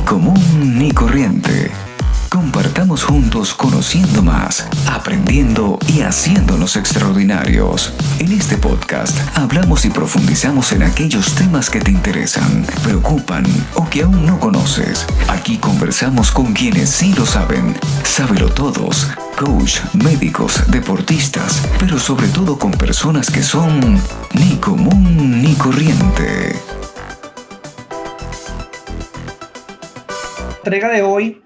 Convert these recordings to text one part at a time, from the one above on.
común ni corriente. Compartamos juntos conociendo más, aprendiendo y haciéndonos extraordinarios. En este podcast hablamos y profundizamos en aquellos temas que te interesan, preocupan o que aún no conoces. Aquí conversamos con quienes sí lo saben. Sábelo todos. Coach, médicos, deportistas, pero sobre todo con personas que son ni común ni corriente. La entrega de hoy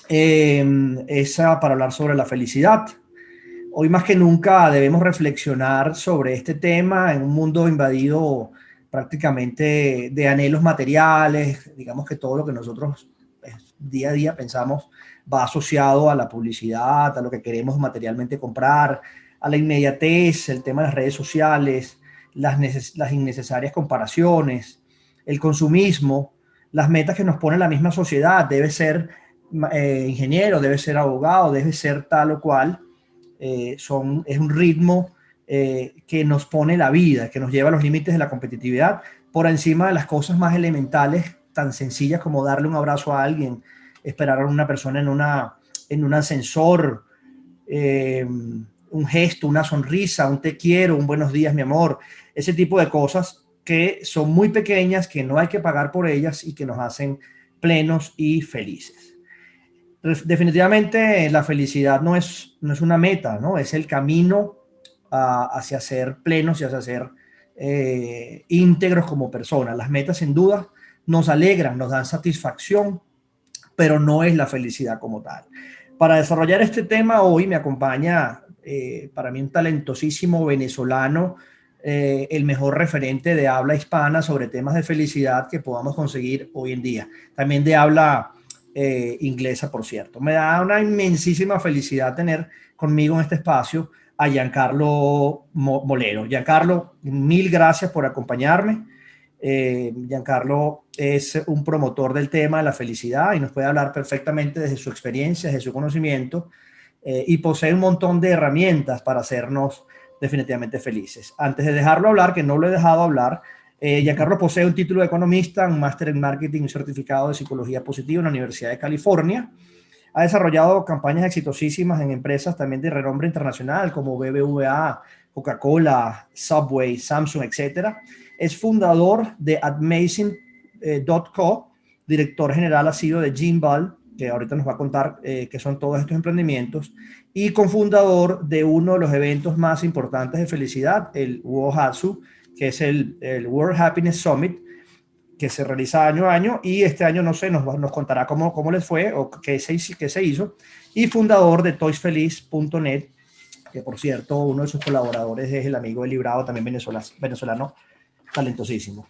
es para hablar sobre la felicidad. Hoy más que nunca debemos reflexionar sobre este tema en un mundo invadido prácticamente de anhelos materiales. Digamos que todo lo que nosotros día a día pensamos va asociado a la publicidad, a lo que queremos materialmente comprar, a la inmediatez, el tema de las redes sociales, las innecesarias comparaciones, el consumismo, las metas que nos pone la misma sociedad. Debe ser ingeniero, debe ser abogado, debe ser tal o cual. Es un ritmo que nos pone la vida, que nos lleva a los límites de la competitividad por encima de las cosas más elementales, tan sencillas como darle un abrazo a alguien, esperar a una persona en un ascensor, un gesto, una sonrisa, un te quiero, un buenos días, mi amor. Ese tipo de cosas que son muy pequeñas, que no hay que pagar por ellas y que nos hacen plenos y felices. Definitivamente la felicidad no es una meta, ¿no? Es el camino hacia ser plenos y hacia ser íntegros como personas. Las metas sin duda nos alegran, nos dan satisfacción, pero no es la felicidad como tal. Para desarrollar este tema hoy me acompaña para mí un talentosísimo venezolano, el mejor referente de habla hispana sobre temas de felicidad que podamos conseguir hoy en día. También de habla inglesa, por cierto. Me da una inmensísima felicidad tener conmigo en este espacio a Giancarlo Molero. Giancarlo, mil gracias por acompañarme. Giancarlo es un promotor del tema de la felicidad y nos puede hablar perfectamente desde su experiencia, desde su conocimiento, y posee un montón de herramientas para hacernos definitivamente felices. Antes de dejarlo hablar, que no lo he dejado hablar, Giancarlo posee un título de economista, un máster en marketing y un certificado de psicología positiva en la Universidad de California. Ha desarrollado campañas exitosísimas en empresas también de renombre internacional como BBVA, Coca-Cola, Subway, Samsung, etc. Es fundador de Amazing.co, director general ha sido de Gymbal, que ahorita nos va a contar qué son todos estos emprendimientos, y cofundador de uno de los eventos más importantes de felicidad, el WOHATSU, que es el World Happiness Summit, que se realiza año a año, y este año, no sé, nos contará cómo les fue o qué se hizo, y fundador de toysfeliz.net, que por cierto, uno de sus colaboradores es el amigo Eli Bravo, también venezolano, talentosísimo.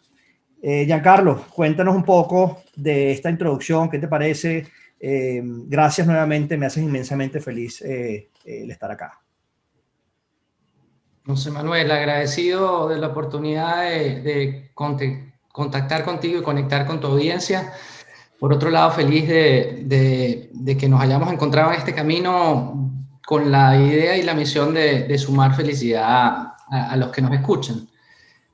Giancarlo, cuéntanos un poco de esta introducción, ¿qué te parece? Gracias nuevamente, me haces inmensamente feliz el estar acá. No sé, Manuel, agradecido de la oportunidad de contactar contigo y conectar con tu audiencia. Por otro lado, feliz de que nos hayamos encontrado en este camino con la idea y la misión de sumar felicidad a los que nos escuchan.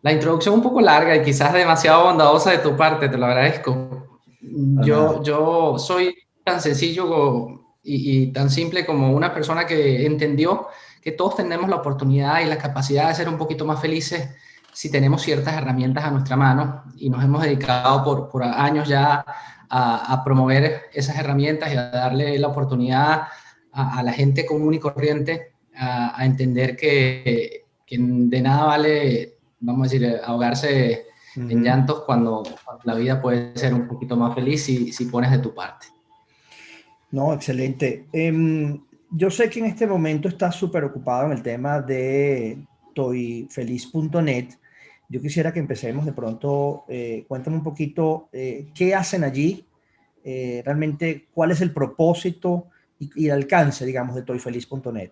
La introducción un poco larga y quizás demasiado bondadosa de tu parte, te lo agradezco. Yo soy tan sencillo y tan simple como una persona que entendió que todos tenemos la oportunidad y la capacidad de ser un poquito más felices si tenemos ciertas herramientas a nuestra mano, y nos hemos dedicado por años ya a promover esas herramientas y a darle la oportunidad a la gente común y corriente a entender que de nada vale, vamos a decir, ahogarse en llantos cuando la vida puede ser un poquito más feliz si pones de tu parte. No, excelente. Yo sé que en este momento estás súper ocupado en el tema de toyfeliz.net. Yo quisiera que empecemos de pronto. Cuéntame un poquito qué hacen allí, realmente cuál es el propósito y el alcance, digamos, de toyfeliz.net.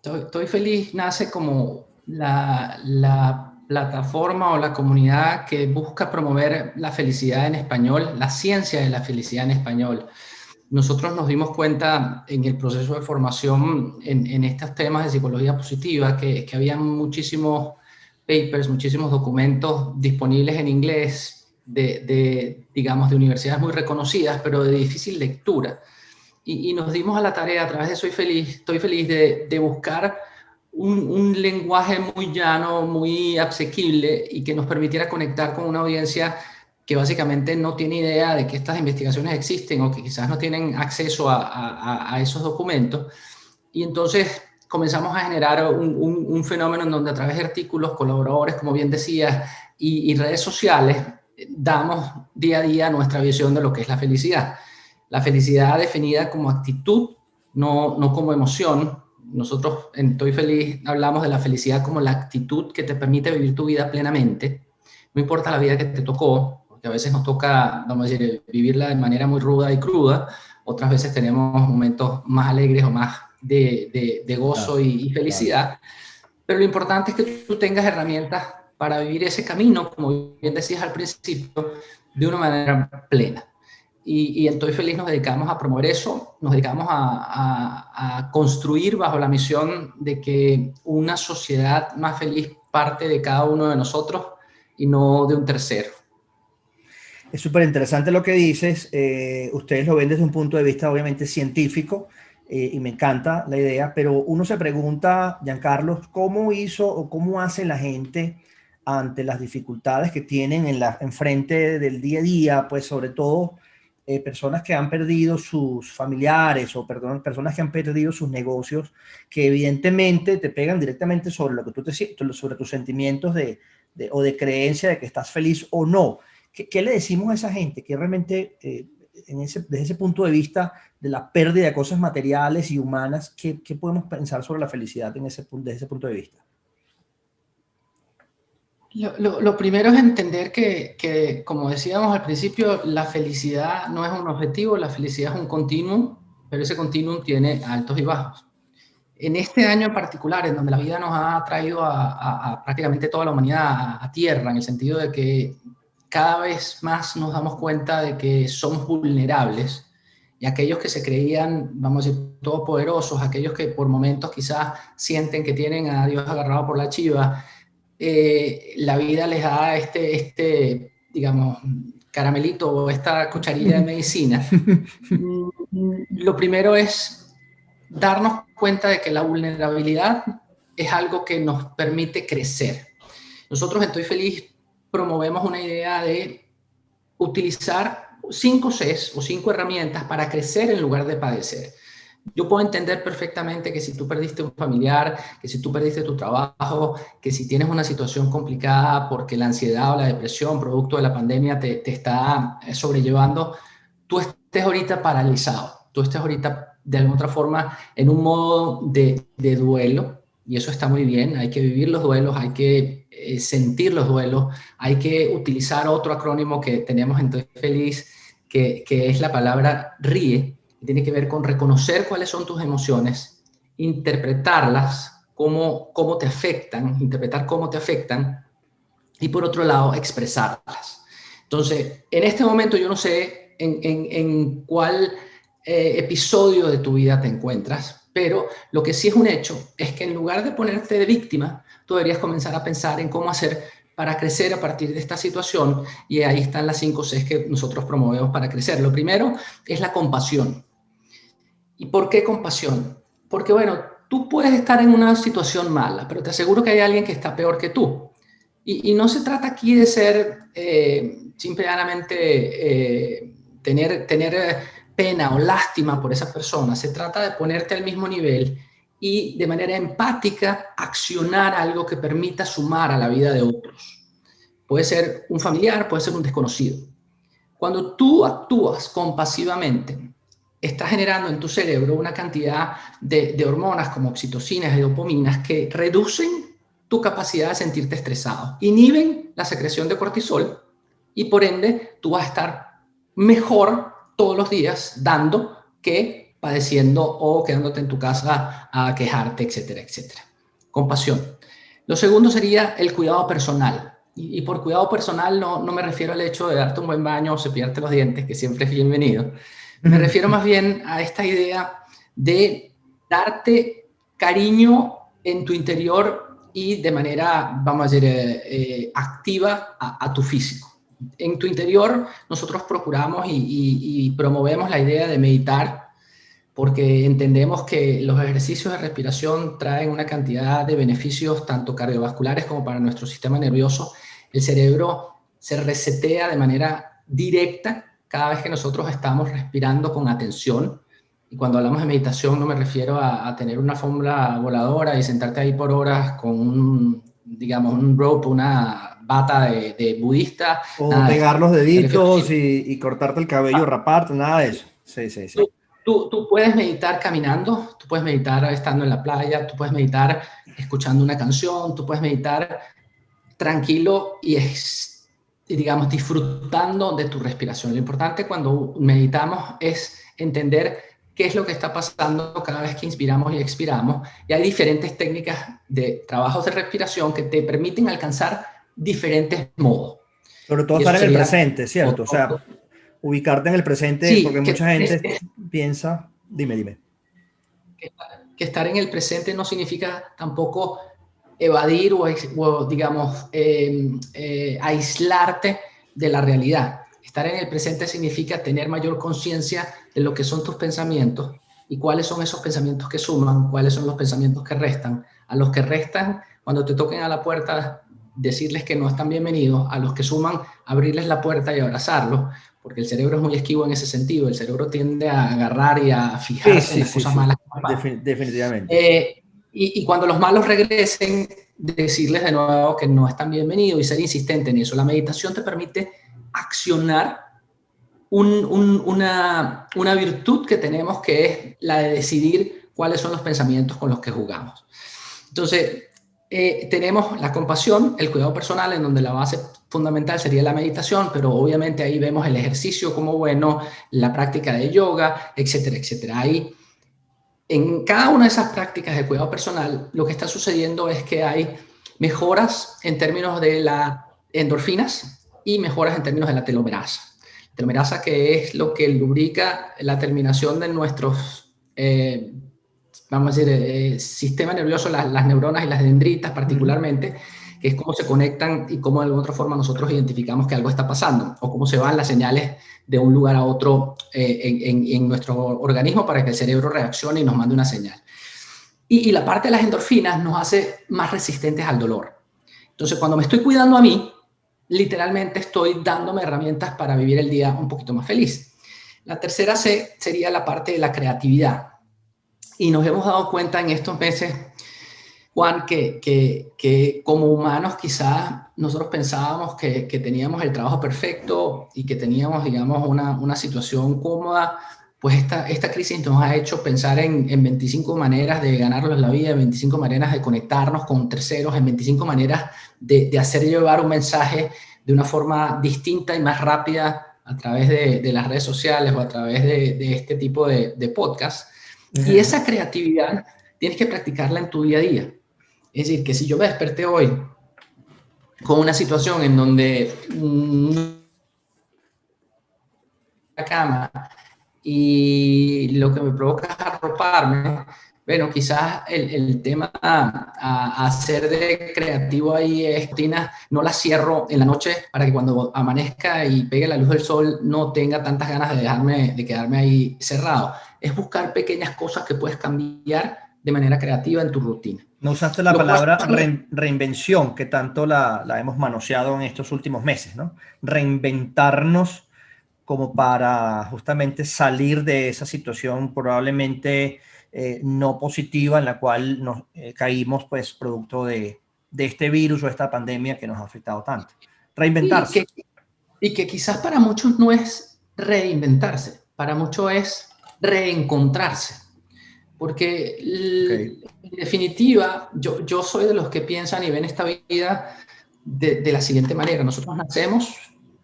Toy Feliz nace como la plataforma o la comunidad que busca promover la felicidad en español, la ciencia de la felicidad en español. Nosotros nos dimos cuenta en el proceso de formación en estos temas de psicología positiva que había muchísimos papers, muchísimos documentos disponibles en inglés, digamos, de universidades muy reconocidas, pero de difícil lectura. Y nos dimos a la tarea, a través de Estoy Feliz, de buscar un lenguaje muy llano, muy asequible y que nos permitiera conectar con una audiencia que básicamente no tiene idea de que estas investigaciones existen o que quizás no tienen acceso a esos documentos. Y entonces comenzamos a generar un fenómeno en donde a través de artículos, colaboradores, como bien decías, y redes sociales, damos día a día nuestra visión de lo que es la felicidad. La felicidad definida como actitud, no como emoción. Nosotros en Estoy Feliz hablamos de la felicidad como la actitud que te permite vivir tu vida plenamente. No importa la vida que te tocó, porque a veces nos toca, vamos a decir, vivirla de manera muy ruda y cruda. Otras veces tenemos momentos más alegres o más de gozo, claro, y felicidad. Claro. Pero lo importante es que tú tengas herramientas para vivir ese camino, como bien decías al principio, de una manera plena. Y en Estoy Feliz nos dedicamos a promover eso, nos dedicamos a construir bajo la misión de que una sociedad más feliz parte de cada uno de nosotros y no de un tercero. Es súper interesante lo que dices. Ustedes lo ven desde un punto de vista obviamente científico, y me encanta la idea, pero uno se pregunta, Giancarlo, ¿cómo hizo o cómo hace la gente ante las dificultades que tienen enfrente del día a día? Pues sobre todo personas que han perdido sus familiares o personas que han perdido sus negocios, que evidentemente te pegan directamente sobre lo que sobre tus sentimientos o de creencia de que estás feliz o no. ¿Qué le decimos a esa gente que realmente, desde ese punto de vista de la pérdida de cosas materiales y humanas, qué podemos pensar sobre la felicidad desde ese punto de vista? Lo primero es entender que, como decíamos al principio, la felicidad no es un objetivo, la felicidad es un continuum, pero ese continuum tiene altos y bajos. En este año en particular, en donde la vida nos ha traído a prácticamente toda la humanidad a tierra, en el sentido de que cada vez más nos damos cuenta de que somos vulnerables, y aquellos que se creían, vamos a decir, todopoderosos, aquellos que por momentos quizás sienten que tienen a Dios agarrado por la chiva, la vida les da digamos, caramelito o esta cucharilla de medicina. Lo primero es darnos cuenta de que la vulnerabilidad es algo que nos permite crecer. Nosotros en Estoy Feliz promovemos una idea de utilizar 5 Cs o 5 herramientas para crecer en lugar de padecer. Yo puedo entender perfectamente que si tú perdiste un familiar, que si tú perdiste tu trabajo, que si tienes una situación complicada porque la ansiedad o la depresión producto de la pandemia te está sobrellevando, tú estés ahorita paralizado, tú estés ahorita de alguna otra forma en un modo de duelo, y eso está muy bien. Hay que vivir los duelos, hay que sentir los duelos, hay que utilizar otro acrónimo que tenemos en Estoy Feliz, que es la palabra RIE, que tiene que ver con reconocer cuáles son tus emociones, interpretarlas, cómo te afectan, interpretar cómo te afectan, y por otro lado, expresarlas. Entonces, en este momento yo no sé en cuál episodio de tu vida te encuentras, pero lo que sí es un hecho es que en lugar de ponerte de víctima, tú deberías comenzar a pensar en cómo hacer para crecer a partir de esta situación, y ahí están las 5 Cs que nosotros promovemos para crecer. Lo primero es la compasión. ¿Y por qué compasión? Porque, bueno, tú puedes estar en una situación mala, pero te aseguro que hay alguien que está peor que tú. Y no se trata aquí de ser simplemente tener pena o lástima por esa persona. Se trata de ponerte al mismo nivel y de manera empática accionar algo que permita sumar a la vida de otros. Puede ser un familiar, puede ser un desconocido. Cuando tú actúas compasivamente, estás generando en tu cerebro una cantidad de hormonas como oxitocinas y dopaminas que reducen tu capacidad de sentirte estresado, inhiben la secreción de cortisol, y por ende tú vas a estar mejor todos los días dando que padeciendo o quedándote en tu casa a quejarte, etcétera, etcétera. Compasión. Lo segundo sería el cuidado personal. Y por cuidado personal no me refiero al hecho de darte un buen baño o cepillarte los dientes, que siempre es bienvenido. Me refiero más bien a esta idea de darte cariño en tu interior y de manera, vamos a decir, activa a tu físico. En tu interior, nosotros procuramos y promovemos la idea de meditar porque entendemos que los ejercicios de respiración traen una cantidad de beneficios tanto cardiovasculares como para nuestro sistema nervioso. El cerebro se resetea de manera directa cada vez que nosotros estamos respirando con atención. Y cuando hablamos de meditación no me refiero a tener una alfombra voladora y sentarte ahí por horas con un rope, una bata de budista. O pegar los deditos y cortarte el cabello, raparte, nada de eso. Sí. Tú puedes meditar caminando, tú puedes meditar estando en la playa, tú puedes meditar escuchando una canción, tú puedes meditar tranquilo y digamos, disfrutando de tu respiración. Lo importante cuando meditamos es entender qué es lo que está pasando cada vez que inspiramos y expiramos. Y hay diferentes técnicas de trabajos de respiración que te permiten alcanzar diferentes modos. Sobre todo estar en el presente, ¿cierto? O sea, ubicarte en el presente, sí, porque mucha gente piensa... Dime. Que estar en el presente no significa tampoco evadir o digamos, aislarte de la realidad. Estar en el presente significa tener mayor conciencia de lo que son tus pensamientos y cuáles son esos pensamientos que suman, cuáles son los pensamientos que restan. A los que restan, cuando te toquen a la puerta, decirles que no están bienvenidos. A los que suman, abrirles la puerta y abrazarlos, porque el cerebro es muy esquivo en ese sentido. El cerebro tiende a agarrar y a fijarse en las cosas malas. Definitivamente. Y cuando los malos regresen, decirles de nuevo que no están bienvenidos y ser insistente en eso. La meditación te permite accionar una virtud que tenemos, que es la de decidir cuáles son los pensamientos con los que jugamos. Entonces, tenemos la compasión, el cuidado personal, en donde la base fundamental sería la meditación, pero obviamente ahí vemos el ejercicio como bueno, la práctica de yoga, etcétera, etcétera. Ahí, en cada una de esas prácticas de cuidado personal, lo que está sucediendo es que hay mejoras en términos de las endorfinas y mejoras en términos de la telomerasa. Telomerasa, que es lo que lubrica la terminación de nuestros, vamos a decir, sistema nervioso, las neuronas y las dendritas particularmente, que es cómo se conectan y cómo de alguna otra forma nosotros identificamos que algo está pasando, o cómo se van las señales de un lugar a otro en nuestro organismo para que el cerebro reaccione y nos mande una señal. Y la parte de las endorfinas nos hace más resistentes al dolor. Entonces, cuando me estoy cuidando a mí, literalmente estoy dándome herramientas para vivir el día un poquito más feliz. La tercera C sería la parte de la creatividad. Y nos hemos dado cuenta en estos meses, Juan, que como humanos quizás nosotros pensábamos que teníamos el trabajo perfecto y que teníamos, digamos, una situación cómoda. Pues esta crisis nos ha hecho pensar en 25 maneras de ganarnos la vida, en 25 maneras de conectarnos con terceros, en 25 maneras de hacer llevar un mensaje de una forma distinta y más rápida a través de las redes sociales o a través de este tipo de podcasts. Y esa creatividad tienes que practicarla en tu día a día. Es decir, que si yo me desperté hoy con una situación en donde la cama y lo que me provoca es arroparme, bueno, quizás el tema a hacer de creativo ahí es rutina, no la cierro en la noche para que cuando amanezca y pegue la luz del sol no tenga tantas ganas de quedarme ahí cerrado. Es buscar pequeñas cosas que puedes cambiar de manera creativa en tu rutina. No usaste la palabra reinvención, que tanto la hemos manoseado en estos últimos meses, ¿no? Reinventarnos como para justamente salir de esa situación probablemente no positiva en la cual nos caímos, pues, producto de este virus o esta pandemia que nos ha afectado tanto. Reinventarse. Y que quizás para muchos no es reinventarse, para muchos es reencontrarse. Porque en definitiva, yo soy de los que piensan y ven esta vida de la siguiente manera. Nosotros nacemos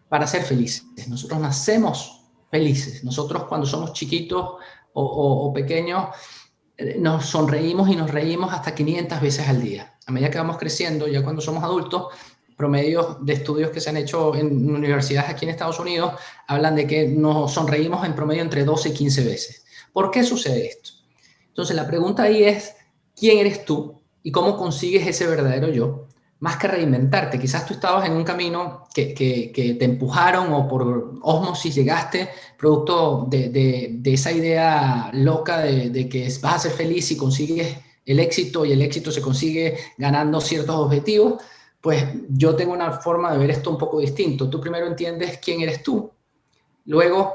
para ser felices. Nosotros nacemos felices. Nosotros cuando somos chiquitos o pequeños nos sonreímos y nos reímos hasta 500 veces al día. A medida que vamos creciendo, ya cuando somos adultos, promedios de estudios que se han hecho en universidades aquí en Estados Unidos hablan de que nos sonreímos en promedio entre 12 y 15 veces. ¿Por qué sucede esto? Entonces la pregunta ahí es, ¿quién eres tú y cómo consigues ese verdadero yo más que reinventarte. Quizás tú estabas en un camino que te empujaron o por ósmosis llegaste, producto de esa idea loca de que vas a ser feliz si consigues el éxito, y el éxito se consigue ganando ciertos objetivos. Pues yo tengo una forma de ver esto un poco distinto. Tú primero entiendes quién eres tú, luego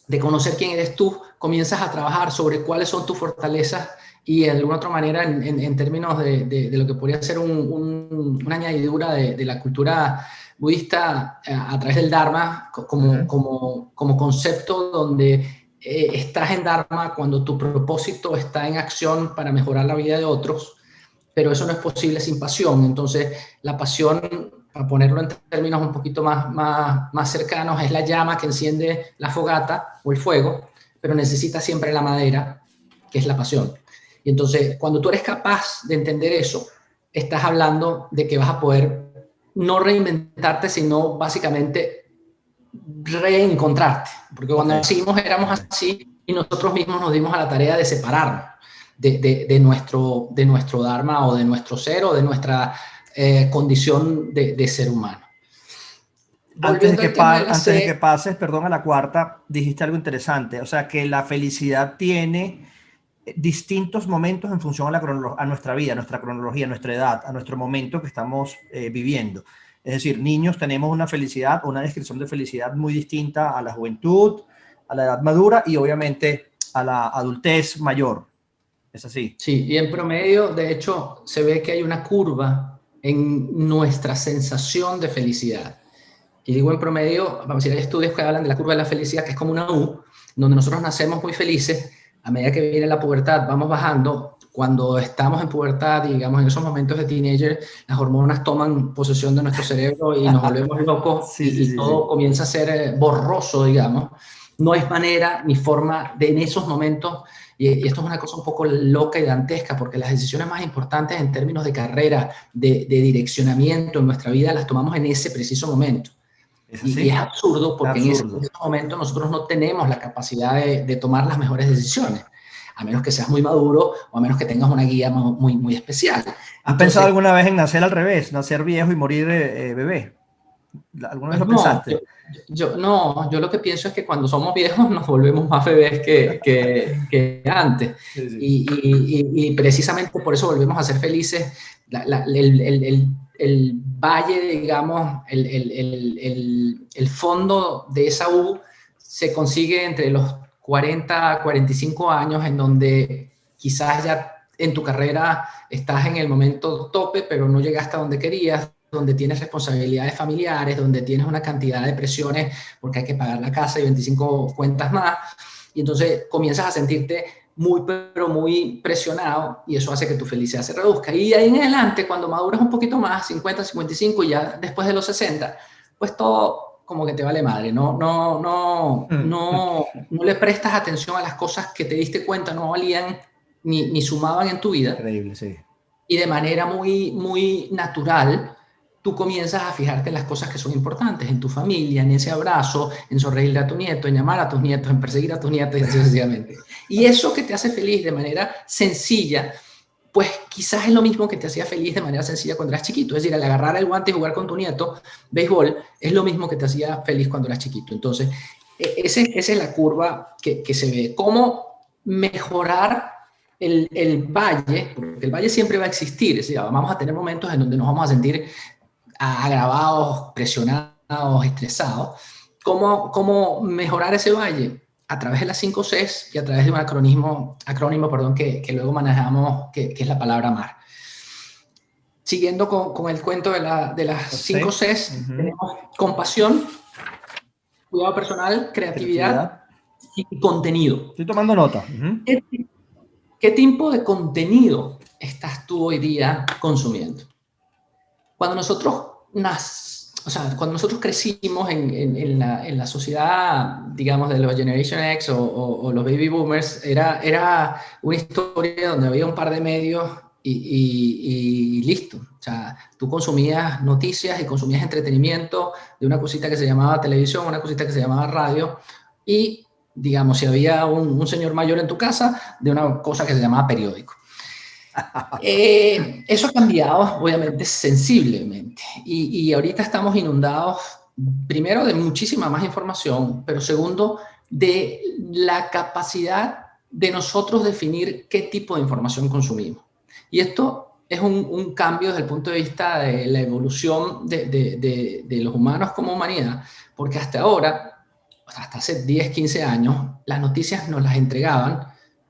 de conocer quién eres tú, comienzas a trabajar sobre cuáles son tus fortalezas y de alguna otra manera en términos de lo que podría ser una añadidura de la cultura budista a través del Dharma como concepto donde estás en Dharma cuando tu propósito está en acción para mejorar la vida de otros, pero eso no es posible sin pasión. Entonces la pasión, para ponerlo en términos un poquito más cercanos, es la llama que enciende la fogata o el fuego, pero necesita siempre la madera, que es la pasión. Y entonces, cuando tú eres capaz de entender eso, estás hablando de que vas a poder no reinventarte, sino básicamente reencontrarte. Porque cuando nacimos éramos así y nosotros mismos nos dimos a la tarea de separarnos de nuestro Dharma o de nuestro ser o de nuestra condición de ser humano. Antes de que pases, perdón, a la cuarta, dijiste algo interesante. O sea, que la felicidad tiene distintos momentos en función a nuestra vida, a nuestra cronología, a nuestra edad, a nuestro momento que estamos viviendo. Es decir, niños tenemos una felicidad, una descripción de felicidad muy distinta a la juventud, a la edad madura y obviamente a la adultez mayor. ¿Es así? Sí, y en promedio, de hecho, se ve que hay una curva en nuestra sensación de felicidad. Y digo en promedio, vamos a decir, hay estudios que hablan de la curva de la felicidad, que es como una U, donde nosotros nacemos muy felices, a medida que viene la pubertad vamos bajando. Cuando estamos en pubertad, digamos en esos momentos de teenager, las hormonas toman posesión de nuestro cerebro y nos volvemos locos y todo comienza a ser borroso, digamos. No hay manera ni forma de en esos momentos, y esto es una cosa un poco loca y dantesca, porque las decisiones más importantes en términos de carrera, de direccionamiento en nuestra vida, las tomamos en ese preciso momento. Y es absurdo porque en ese momento nosotros no tenemos la capacidad de tomar las mejores decisiones, a menos que seas muy maduro o a menos que tengas una guía muy especial. ¿Has pensado alguna vez en nacer al revés, nacer viejo y morir bebé? ¿Alguna vez lo pensaste? Yo lo que pienso es que cuando somos viejos nos volvemos más bebés que antes. Sí. Y precisamente por eso volvemos a ser felices. El valle, digamos, el fondo de esa U se consigue entre los 40 a 45 años, en donde quizás ya en tu carrera estás en el momento tope, pero no llegaste a donde querías, donde tienes responsabilidades familiares, donde tienes una cantidad de presiones porque hay que pagar la casa y 25 cuentas más, y entonces comienzas a sentirte pero muy presionado, y eso hace que tu felicidad se reduzca. Y de ahí en adelante, cuando maduras un poquito más, 50, 55, y ya después de los 60, pues todo como que te vale madre, no le prestas atención a las cosas que te diste cuenta no valían ni sumaban en tu vida. Increíble, sí. Y de manera muy natural, tú comienzas a fijarte en las cosas que son importantes, en tu familia, en ese abrazo, en sonreírle a tu nieto, en llamar a tus nietos, en perseguir a tus nietos y así sucesivamente. Y eso que te hace feliz de manera sencilla, pues quizás es lo mismo que te hacía feliz de manera sencilla cuando eras chiquito. Es decir, al agarrar el guante y jugar con tu nieto béisbol, es lo mismo que te hacía feliz cuando eras chiquito. Entonces, esa es la curva que se ve. ¿Cómo mejorar el valle? Porque el valle siempre va a existir. Es decir, vamos a tener momentos en donde nos vamos a sentir agravados, presionados, estresados. ¿Cómo mejorar ese valle? A través de las 5 Cs y a través de un acrónimo que luego manejamos, que es la palabra MAR. Siguiendo con el cuento de las 5 Cs, tenemos compasión, cuidado personal, creatividad y contenido. Estoy tomando nota. ¿Qué tipo de contenido estás tú hoy día consumiendo? Cuando nosotros crecimos en la sociedad, digamos, de los Generation X o los Baby Boomers, era una historia donde había un par de medios y listo. O sea, tú consumías noticias y consumías entretenimiento de una cosita que se llamaba televisión, una cosita que se llamaba radio, y, digamos, si había un señor mayor en tu casa, de una cosa que se llamaba periódico. Eso ha cambiado, obviamente, sensiblemente. Y ahorita estamos inundados, primero, de muchísima más información, pero segundo, de la capacidad de nosotros definir qué tipo de información consumimos. Y esto es un cambio desde el punto de vista de la evolución de los humanos como humanidad, porque hasta ahora, hasta hace 10, 15 años, las noticias nos las entregaban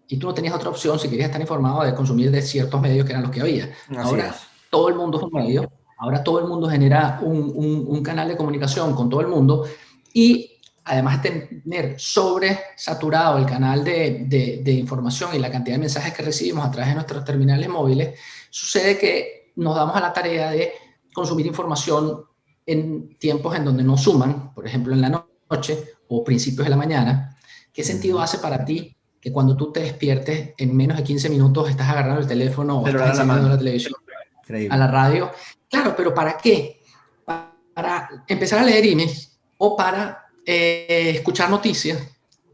y tú no tenías otra opción si querías estar informado de consumir de ciertos medios que eran los que había. Así Ahora es. todo el mundo es un medio, ahora todo el mundo genera un canal de comunicación con todo el mundo y además de tener sobresaturado el canal de información y la cantidad de mensajes que recibimos a través de nuestros terminales móviles, sucede que nos damos a la tarea de consumir información en tiempos en donde no suman, por ejemplo en la noche o principios de la mañana. ¿Qué sentido hace para ti que cuando tú te despiertes en menos de 15 minutos estás agarrando el teléfono o estás encendiendo la televisión, a la radio? Claro, pero ¿para qué? Para empezar a leer emails o para escuchar noticias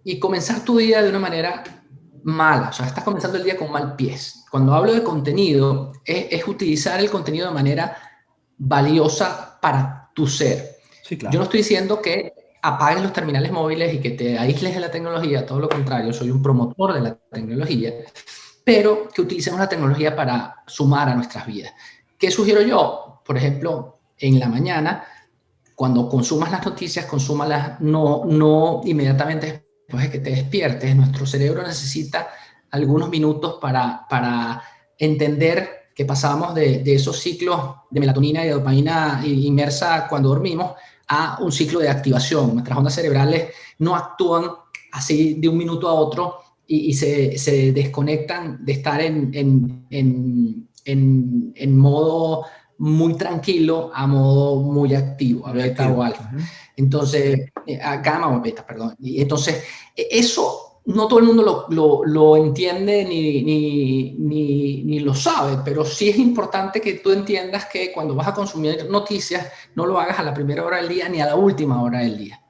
y comenzar tu día de una manera mala. O sea, estás comenzando el día con mal pie. Cuando hablo de contenido, es utilizar el contenido de manera valiosa para tu ser. Sí, claro. Yo no estoy diciendo que apagues los terminales móviles y que te aísles de la tecnología, todo lo contrario, soy un promotor de la tecnología, pero que utilicemos la tecnología para sumar a nuestras vidas. ¿Qué sugiero yo? Por ejemplo, en la mañana, cuando consumas las noticias, consúmalas no inmediatamente después de que te despiertes. Nuestro cerebro necesita algunos minutos para entender que pasamos de esos ciclos de melatonina y de dopamina inmersa cuando dormimos a un ciclo de activación. Nuestras ondas cerebrales no actúan así de un minuto a otro y se desconectan de estar en modo muy tranquilo a modo muy activo, a beta o alfa. Entonces, a gamma o beta, perdón. Y entonces, eso no todo el mundo lo entiende ni lo sabe, pero sí es importante que tú entiendas que cuando vas a consumir noticias, no lo hagas a la primera hora del día ni a la última hora del día.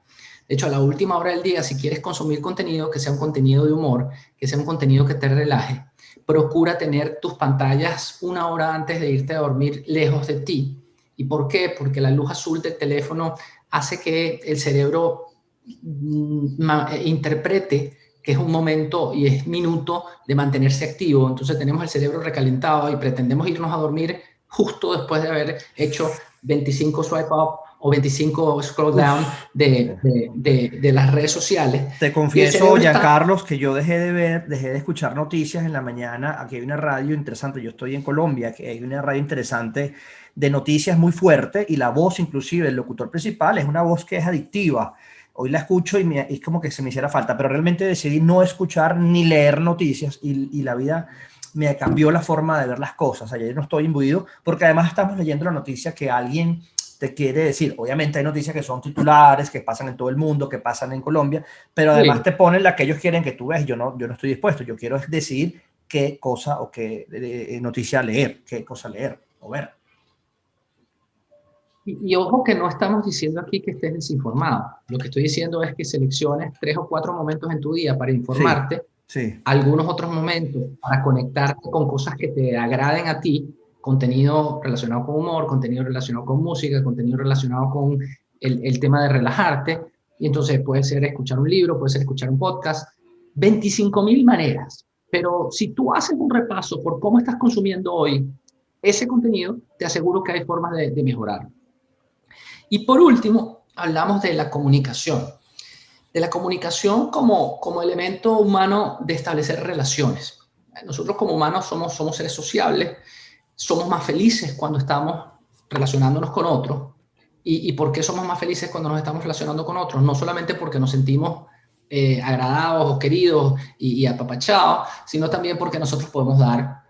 De hecho, a la última hora del día, si quieres consumir contenido, que sea un contenido de humor, que sea un contenido que te relaje, procura tener tus pantallas una hora antes de irte a dormir lejos de ti. ¿Y por qué? Porque la luz azul del teléfono hace que el cerebro interprete que es un momento y es minuto de mantenerse activo. Entonces tenemos el cerebro recalentado y pretendemos irnos a dormir justo después de haber hecho 25 swipe up o 25 scroll down de las redes sociales. Te confieso, Giancarlos, que yo dejé de escuchar noticias en la mañana. Aquí hay una radio interesante, yo estoy en Colombia, que hay una radio interesante de noticias muy fuerte y la voz, inclusive el locutor principal, es una voz que es adictiva. Hoy la escucho y es como que se me hiciera falta, pero realmente decidí no escuchar ni leer noticias y la vida me cambió la forma de ver las cosas. Ayer no estoy imbuido porque además estamos leyendo la noticia que alguien te quiere decir. Obviamente hay noticias que son titulares, que pasan en todo el mundo, que pasan en Colombia, pero además sí te ponen la que ellos quieren que tú veas. Yo no estoy dispuesto. Yo quiero decidir qué cosa o qué noticia leer, qué cosa leer o ver. Y ojo que no estamos diciendo aquí que estés desinformado. Lo que estoy diciendo es que selecciones 3 o 4 momentos en tu día para informarte, sí. Algunos otros momentos para conectarte con cosas que te agraden a ti, contenido relacionado con humor, contenido relacionado con música, contenido relacionado con el tema de relajarte. Y entonces puede ser escuchar un libro, puede ser escuchar un podcast, 25.000 maneras. Pero si tú haces un repaso por cómo estás consumiendo hoy ese contenido, te aseguro que hay formas de mejorarlo. Y por último, hablamos de la comunicación. De la comunicación como elemento humano de establecer relaciones. Nosotros como humanos somos seres sociables, somos más felices cuando estamos relacionándonos con otros. ¿Y por qué somos más felices cuando nos estamos relacionando con otros? No solamente porque nos sentimos agradados o queridos y apapachados, sino también porque nosotros podemos dar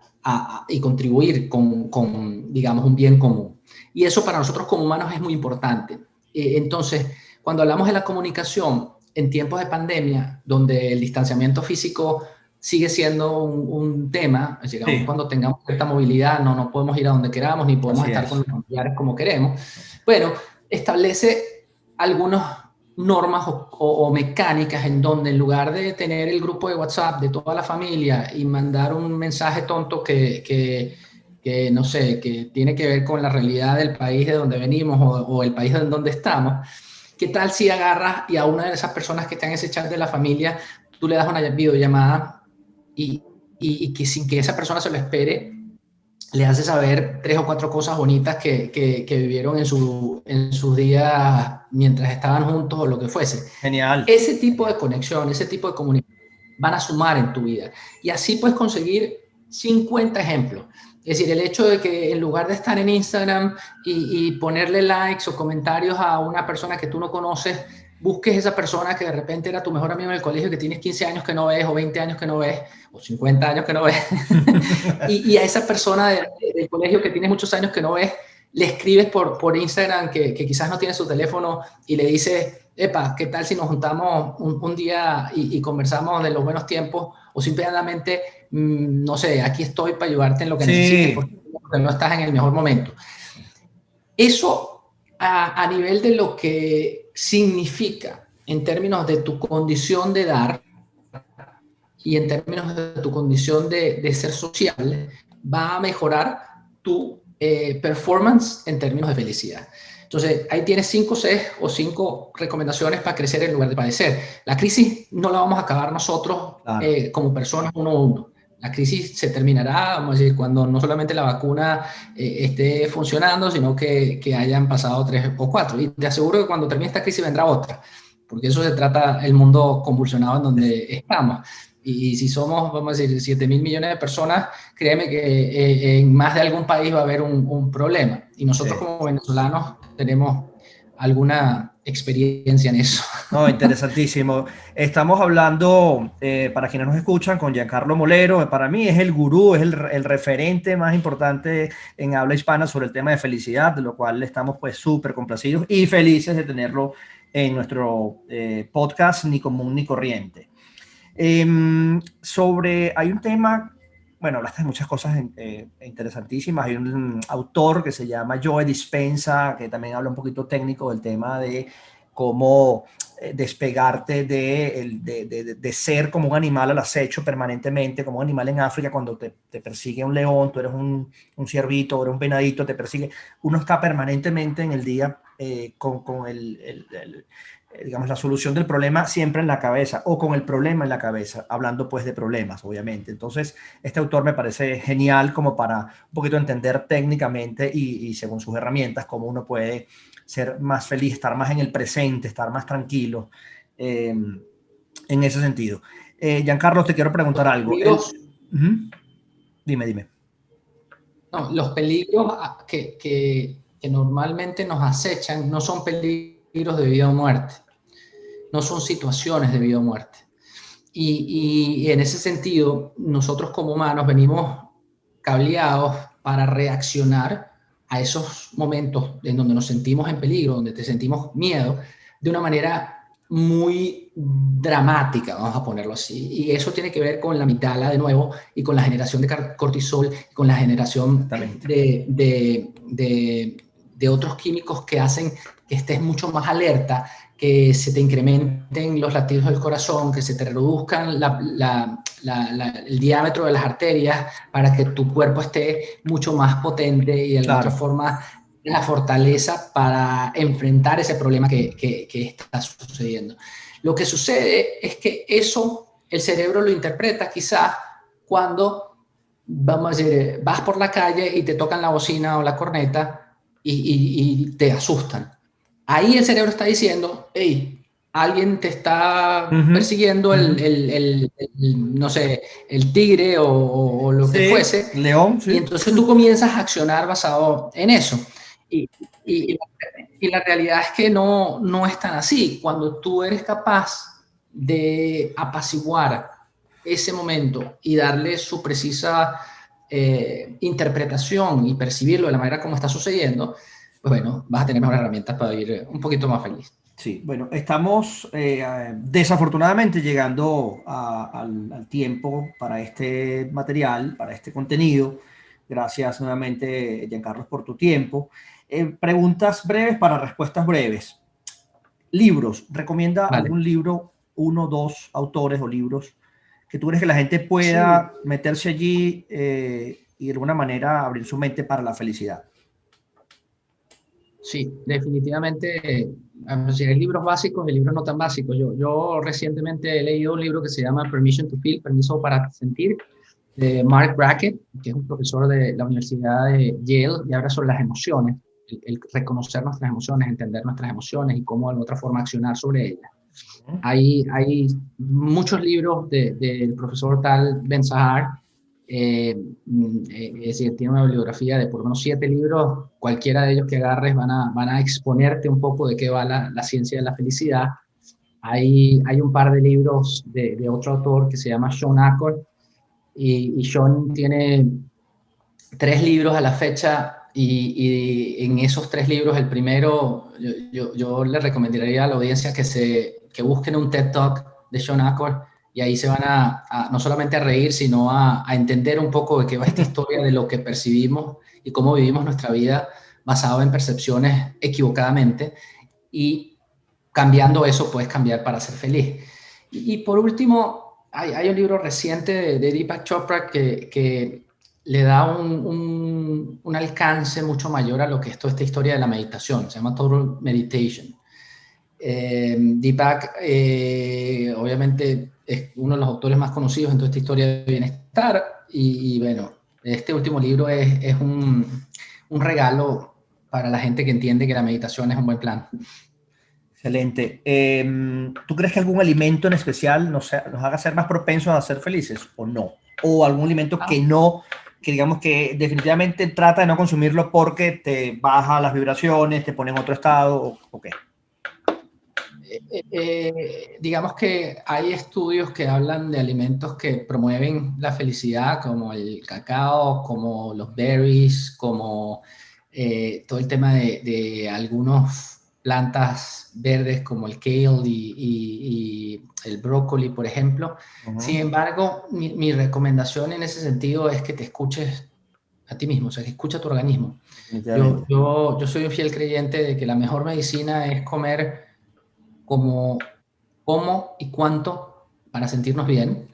y contribuir con, digamos, un bien común. Y eso para nosotros como humanos es muy importante. Entonces, cuando hablamos de la comunicación en tiempos de pandemia, donde el distanciamiento físico sigue siendo un tema, es decir, aun cuando tengamos cierta movilidad, no podemos ir a donde queramos, ni podemos estar con los familiares como queremos. Bueno, establece algunos normas o mecánicas en donde en lugar de tener el grupo de WhatsApp de toda la familia y mandar un mensaje tonto que no sé, que tiene que ver con la realidad del país de donde venimos o el país en donde estamos, ¿qué tal si agarras y a una de esas personas que está en ese chat de la familia, tú le das una videollamada y que sin que esa persona se lo espere, le hace saber 3 o 4 cosas bonitas que vivieron en sus días mientras estaban juntos o lo que fuese? Genial. Ese tipo de conexión, ese tipo de comunicación van a sumar en tu vida. Y así puedes conseguir 50 ejemplos. Es decir, el hecho de que en lugar de estar en Instagram y ponerle likes o comentarios a una persona que tú no conoces, busques esa persona que de repente era tu mejor amigo en el colegio, que tienes 15 años que no ves, o 20 años que no ves, o 50 años que no ves, y a esa persona del colegio que tienes muchos años que no ves, le escribes por Instagram que quizás no tiene su teléfono y le dices, epa, ¿qué tal si nos juntamos un día y conversamos de los buenos tiempos? O simplemente, no sé, aquí estoy para ayudarte en lo que necesites porque no estás en el mejor momento. Eso a nivel de lo que significa en términos de tu condición de dar y en términos de tu condición de ser social, va a mejorar tu performance en términos de felicidad. Entonces, ahí tienes 5 Cs o 5 recomendaciones para crecer en lugar de padecer. La crisis no la vamos a acabar nosotros como personas uno a uno. La crisis se terminará, vamos a decir, cuando no solamente la vacuna esté funcionando, sino que hayan pasado 3 o 4. Y te aseguro que cuando termine esta crisis vendrá otra, porque eso se trata el mundo convulsionado en donde estamos. Y si somos, vamos a decir, 7.000 millones de personas, créeme que en más de algún país va a haber un problema. Y nosotros como venezolanos tenemos alguna experiencia en eso. No, interesantísimo. Estamos hablando, para quienes nos escuchan, con Giancarlo Molero. Para mí es el gurú, es el referente más importante en habla hispana sobre el tema de felicidad, de lo cual estamos pues súper complacidos y felices de tenerlo en nuestro podcast Ni Común Ni Corriente. Hay un tema, bueno, hablaste de muchas cosas interesantísimas. Hay un autor que se llama Joe Dispenza, que también habla un poquito técnico del tema de cómo despegarte de ser como un animal al acecho permanentemente, como un animal en África cuando te persigue un león, tú eres un ciervito, o eres un venadito, te persigue. Uno está permanentemente en el día con digamos, la solución del problema siempre en la cabeza, o con el problema en la cabeza, hablando pues de problemas, obviamente. Entonces, este autor me parece genial como para un poquito entender técnicamente y según sus herramientas, cómo uno puede ser más feliz, estar más en el presente, estar más tranquilo, en ese sentido. Giancarlo, te quiero preguntar algo. Dime. No, los peligros que normalmente nos acechan no son peligros de vida o muerte, no son situaciones de vida o muerte. Y en ese sentido, nosotros como humanos venimos cableados para reaccionar a esos momentos en donde nos sentimos en peligro, donde te sentimos miedo, de una manera muy dramática, vamos a ponerlo así. Y eso tiene que ver con la amígdala, de nuevo, y con la generación de cortisol, con la generación de otros químicos que hacen que estés mucho más alerta, que se te incrementen los latidos del corazón, que se te reduzcan el diámetro de las arterias para que tu cuerpo esté mucho más potente y de otra forma la fortaleza para enfrentar ese problema que está sucediendo. Lo que sucede es que eso el cerebro lo interpreta quizás cuando, vamos a decir, vas por la calle y te tocan la bocina o la corneta y te asustan. Ahí el cerebro está diciendo, hey, alguien te está persiguiendo, no sé, el tigre o lo que fuese. León, y entonces tú comienzas a accionar basado en eso. Y la realidad es que no es tan así. Cuando tú eres capaz de apaciguar ese momento y darle su precisa interpretación y percibirlo de la manera como está sucediendo, pues bueno, vas a tener mejores herramientas para vivir un poquito más feliz. Sí, bueno, estamos desafortunadamente llegando al tiempo para este material, para este contenido. Gracias nuevamente, Giancarlo, por tu tiempo. Preguntas breves para respuestas breves. Libros. Recomienda Vale. algún libro, uno, dos autores o libros que tú crees que la gente Sí, pueda meterse allí y de alguna manera abrir su mente para la felicidad. sí, definitivamente. Si hay libros básicos y libros no tan básicos. Yo recientemente he leído un libro que se llama Permission to Feel, Permiso para Sentir, de Mark Brackett, que es un profesor de la Universidad de Yale, y habla sobre las emociones, el reconocer nuestras emociones, entender nuestras emociones y cómo de otra forma accionar sobre ellas. Hay muchos libros del profesor Tal Ben Sahar, es decir, tiene una bibliografía de por lo menos 7 libros, cualquiera de ellos que agarres van a exponerte un poco de qué va la ciencia de la felicidad. Hay un par de libros de otro autor que se llama Sean Accord, y Sean tiene 3 libros a la fecha, y en esos 3 libros, el primero, yo le recomendaría a la audiencia que busquen un TED Talk de Sean Accord, y ahí se van no solamente a reír, sino a entender un poco de qué va esta historia de lo que percibimos y cómo vivimos nuestra vida basado en percepciones equivocadamente, y cambiando eso puedes cambiar para ser feliz. Y por último, hay un libro reciente de Deepak Chopra que le da un alcance mucho mayor a lo que es toda esta historia de la meditación. Se llama Total Meditation. Deepak, obviamente, es uno de los autores más conocidos en toda esta historia de bienestar. Y bueno, este último libro es un regalo para la gente que entiende que la meditación es un buen plan. Excelente. ¿Tú crees que algún alimento en especial nos haga ser más propensos a ser felices o no? ¿O algún alimento que no, que digamos que definitivamente trata de no consumirlo porque te baja las vibraciones, te pone en otro estado o qué? Digamos que hay estudios que hablan de alimentos que promueven la felicidad, como el cacao, como los berries, como todo el tema de algunos plantas verdes como el kale y el brócoli, por ejemplo. Sin embargo, mi recomendación en ese sentido es que te escuches a ti mismo, o sea, que escucha tu organismo. Yo soy un fiel creyente de que la mejor medicina es comer como cómo y cuánto para sentirnos bien,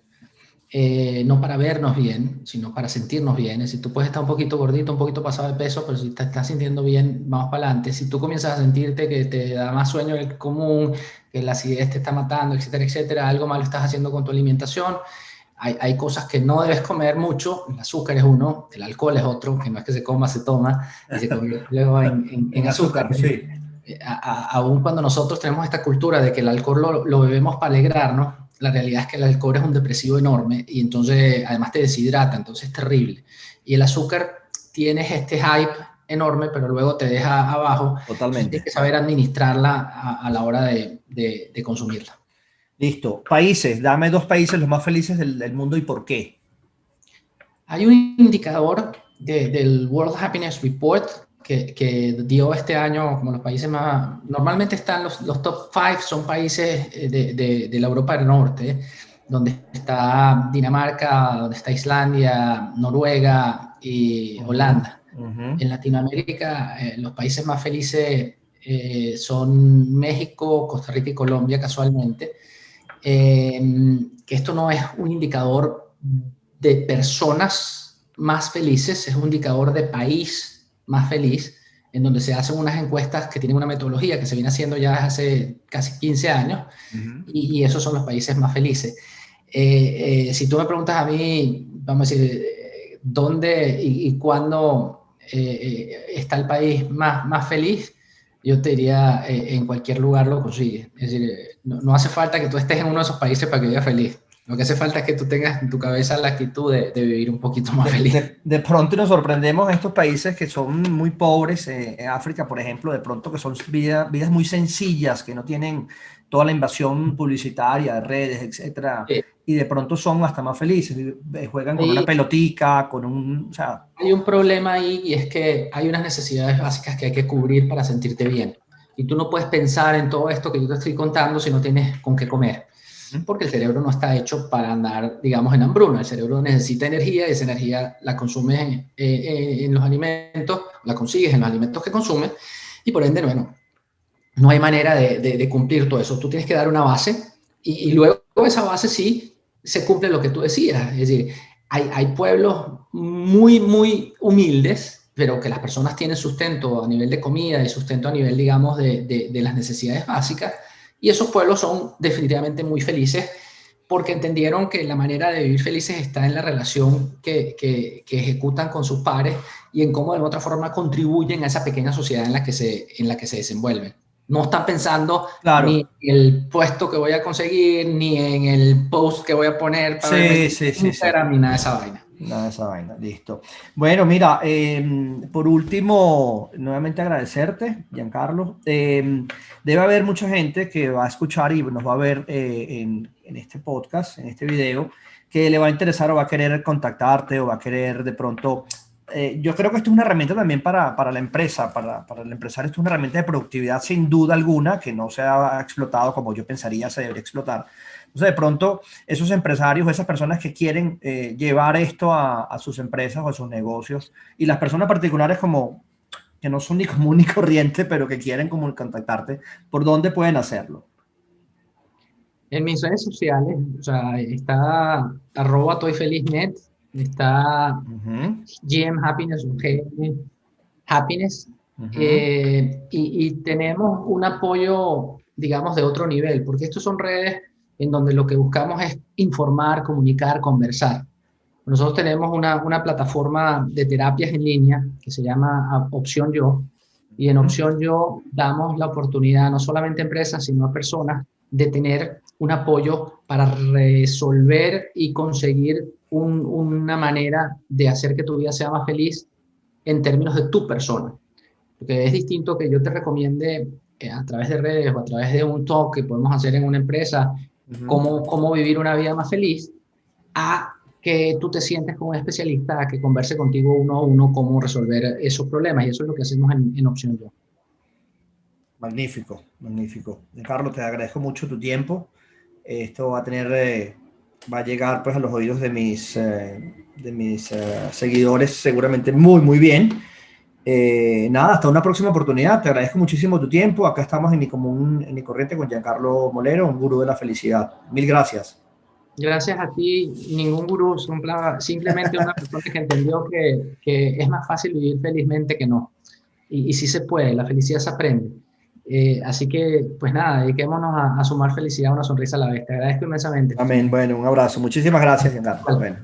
no para vernos bien, sino para sentirnos bien. Es decir, tú puedes estar un poquito gordito, un poquito pasado de peso, pero si te estás sintiendo bien, vamos para adelante. Si tú comienzas a sentirte que te da más sueño del común, que la acidez te está matando, etcétera, etcétera, algo malo estás haciendo con tu alimentación. Hay cosas que no debes comer mucho, el azúcar es uno, el alcohol es otro, que no es que se coma, se toma, y se convierte luego en azúcar. Sí. Aún cuando nosotros tenemos esta cultura de que el alcohol lo bebemos para alegrarnos, la realidad es que el alcohol es un depresivo enorme y entonces además te deshidrata, entonces es terrible. Y el azúcar tienes este hype enorme, pero luego te deja abajo. Totalmente. Tienes que saber administrarla a la hora de consumirla. Listo. Países. Dame 2 países los más felices del mundo y por qué. Hay un indicador del World Happiness Report que dio este año como los países más... Normalmente están los top 5, son países de la Europa del Norte, donde está Dinamarca, donde está Islandia, Noruega y Holanda. En Latinoamérica, los países más felices son México, Costa Rica y Colombia, casualmente. Que esto no es un indicador de personas más felices, es un indicador de país más feliz, en donde se hacen unas encuestas que tienen una metodología que se viene haciendo ya hace casi 15 años, y esos son los países más felices. Si tú me preguntas a mí, vamos a decir, ¿dónde y cuándo está el país más feliz? Yo te diría, en cualquier lugar lo consigues. Es decir, no hace falta que tú estés en uno de esos países para que vivas feliz. Lo que hace falta es que tú tengas en tu cabeza la actitud de vivir un poquito más feliz. De pronto nos sorprendemos en estos países que son muy pobres, en África, por ejemplo, de pronto que son vidas muy sencillas, que no tienen toda la invasión publicitaria de redes, etcétera, y de pronto son hasta más felices, juegan con una pelotica, con un... O sea, hay un problema ahí, y es que hay unas necesidades básicas que hay que cubrir para sentirte bien. Y tú no puedes pensar en todo esto que yo te estoy contando si no tienes con qué comer. Porque el cerebro no está hecho para andar, digamos, en hambruna. El cerebro necesita energía, y esa energía la consumes en los alimentos, la consigues en los alimentos que consumes, y por ende, bueno, no hay manera de cumplir todo eso. Tú tienes que dar una base y luego esa base sí se cumple lo que tú decías. Es decir, hay pueblos muy, muy humildes, pero que las personas tienen sustento a nivel de comida y sustento a nivel, digamos, de las necesidades básicas. Y esos pueblos son definitivamente muy felices porque entendieron que la manera de vivir felices está en la relación que ejecutan con sus pares y en cómo de otra forma contribuyen a esa pequeña sociedad en la que se desenvuelven. No están pensando Claro. ni en el puesto que voy a conseguir, ni en el post que voy a poner para Sí, sí, sí, sí. Instagram, ni nada de esa vaina. Nada de esa vaina, listo. Bueno, mira, por último, nuevamente agradecerte, Giancarlo. Debe haber mucha gente que va a escuchar y nos va a ver en este podcast, en este video, que le va a interesar o va a querer contactarte o va a querer de pronto. Yo creo que esto es una herramienta también para la empresa, para el empresario. Esto es una herramienta de productividad sin duda alguna, que no se ha explotado como yo pensaría se debería explotar. Entonces, de pronto, esos empresarios, esas personas que quieren llevar esto a sus empresas o a sus negocios, y las personas particulares como que no son ni común ni corriente, pero que quieren como contactarte, ¿por dónde pueden hacerlo? En mis redes sociales, o sea, está @toyfeliznet, está GM Happiness o GM Happiness, y tenemos un apoyo, digamos, de otro nivel, porque estos son redes en donde lo que buscamos es informar, comunicar, conversar. Nosotros tenemos una plataforma de terapias en línea que se llama Opción Yo, y en Opción Yo damos la oportunidad no solamente a empresas, sino a personas de tener un apoyo para resolver y conseguir una manera de hacer que tu vida sea más feliz en términos de tu persona. Porque es distinto que yo te recomiende a través de redes o a través de un talk que podemos hacer en una empresa cómo vivir una vida más feliz, a que tú te sientes como un especialista, a que converse contigo uno a uno cómo resolver esos problemas. Y eso es lo que hacemos en Opción Yo. Magnífico, magnífico. Carlos, te agradezco mucho tu tiempo. Esto va a llegar pues a los oídos de mis seguidores seguramente muy, muy bien. Nada, hasta una próxima oportunidad. Te agradezco muchísimo tu tiempo. Acá estamos en Mi Corriente con Giancarlo Molero, un gurú de la felicidad. Mil gracias. Gracias a ti, ningún gurú, simplemente una persona que entendió que es más fácil vivir felizmente que no. Y sí se puede, la felicidad se aprende. Así que, pues nada, dediquémonos a sumar felicidad, una sonrisa a la vez. Te agradezco inmensamente. Amén. Bueno, un abrazo. Muchísimas gracias, Giancarlo. Bueno.